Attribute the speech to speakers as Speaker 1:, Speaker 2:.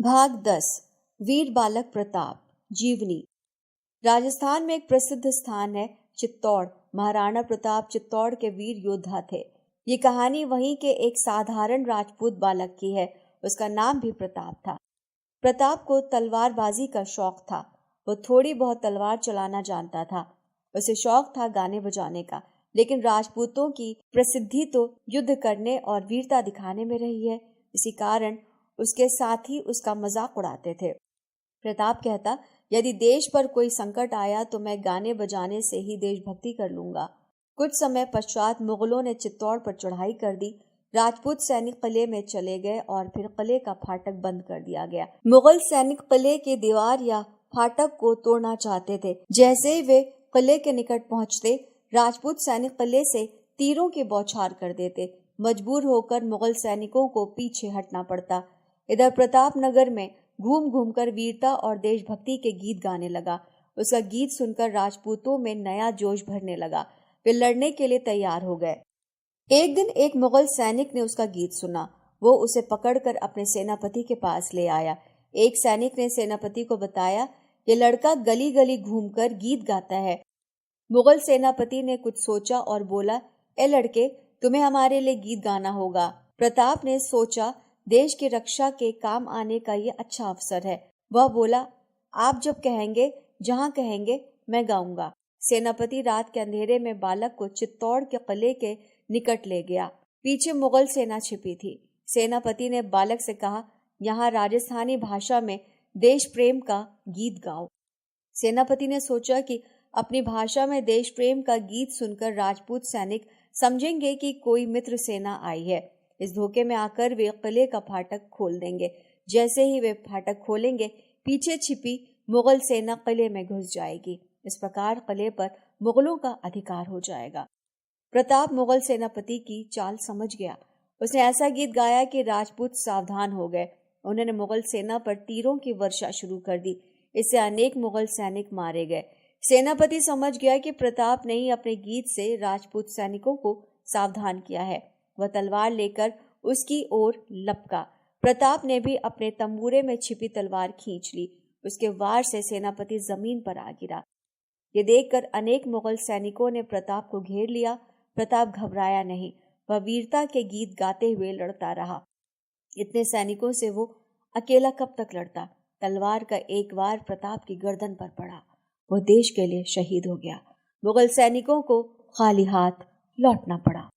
Speaker 1: भाग 10 वीर बालक प्रताप जीवनी। राजस्थान में एक प्रसिद्ध स्थान है चित्तौड़। महाराणा प्रताप चित्तौड़ के वीर योद्धा थे। ये कहानी वहीं के एक साधारण राजपूत बालक की है। उसका नाम भी प्रताप था। प्रताप को तलवारबाजी का शौक था। वो थोड़ी बहुत तलवार चलाना जानता था। उसे शौक था गाने बजाने का, लेकिन राजपूतों की प्रसिद्धि तो युद्ध करने और वीरता दिखाने में रही है। इसी कारण उसके साथी उसका मजाक उड़ाते थे। प्रताप कहता, यदि देश पर कोई संकट आया तो मैं गाने बजाने से ही देशभक्ति कर लूंगा। कुछ समय पश्चात मुगलों ने चित्तौड़ पर चढ़ाई कर दी। राजपूत सैनिक किले में चले गए और फिर किले का फाटक बंद कर दिया गया। मुगल सैनिक किले के दीवार या फाटक को तोड़ना चाहते थे। जैसे ही वे किले के निकट पहुंचते, राजपूत सैनिक किले से तीरों की बौछार कर देते। मजबूर होकर मुगल सैनिकों को पीछे हटना पड़ता। इधर प्रताप नगर में घूम घूम कर वीरता और देशभक्ति के गीत गाने लगा। उसका गीत सुनकर राजपूतों में नया जोश भरने लगा। वे लड़ने के लिए तैयार हो गए। एक दिन एक मुगल सैनिक ने उसका गीत सुना। वो उसे पकड़कर अपने सेनापति के पास ले आया। एक सैनिक ने सेनापति को बताया, ये लड़का गली गली घूमकर गीत गाता है। मुगल सेनापति ने कुछ सोचा और बोला, ए लड़के, तुम्हें हमारे लिए गीत गाना होगा। प्रताप ने सोचा, देश की रक्षा के काम आने का ये अच्छा अवसर है। वह बोला, आप जब कहेंगे, जहां कहेंगे, मैं गाऊंगा। सेनापति रात के अंधेरे में बालक को चित्तौड़ के किले के निकट ले गया। पीछे मुगल सेना छिपी थी। सेनापति ने बालक से कहा, यहाँ राजस्थानी भाषा में देश प्रेम का गीत गाओ। सेनापति ने सोचा कि अपनी भाषा में देश प्रेम का गीत सुनकर राजपूत सैनिक समझेंगे कि कोई मित्र सेना आई है। इस धोखे में आकर वे किले का फाटक खोल देंगे। जैसे ही वे फाटक खोलेंगे, पीछे छिपी मुगल सेना किले में घुस जाएगी। इस प्रकार किले पर मुगलों का अधिकार हो जाएगा। प्रताप मुगल सेनापति की चाल समझ गया। उसने ऐसा गीत गाया कि राजपूत सावधान हो गए। उन्होंने मुगल सेना पर तीरों की वर्षा शुरू कर दी। इससे अनेक मुगल सैनिक मारे गए। सेनापति समझ गया कि प्रताप ने ही अपने गीत से राजपूत सैनिकों को सावधान किया है। वह तलवार लेकर उसकी ओर लपका। प्रताप ने भी अपने तंबूरे में छिपी तलवार खींच ली। उसके वार से सेनापति जमीन पर आ गिरा। ये देखकर अनेक मुगल सैनिकों ने प्रताप को घेर लिया। प्रताप घबराया नहीं। वह वीरता के गीत गाते हुए लड़ता रहा। इतने सैनिकों से वो अकेला कब तक लड़ता। तलवार का एक वार प्रताप की गर्दन पर पड़ा। वो देश के लिए शहीद हो गया। मुगल सैनिकों को खाली हाथ लौटना पड़ा।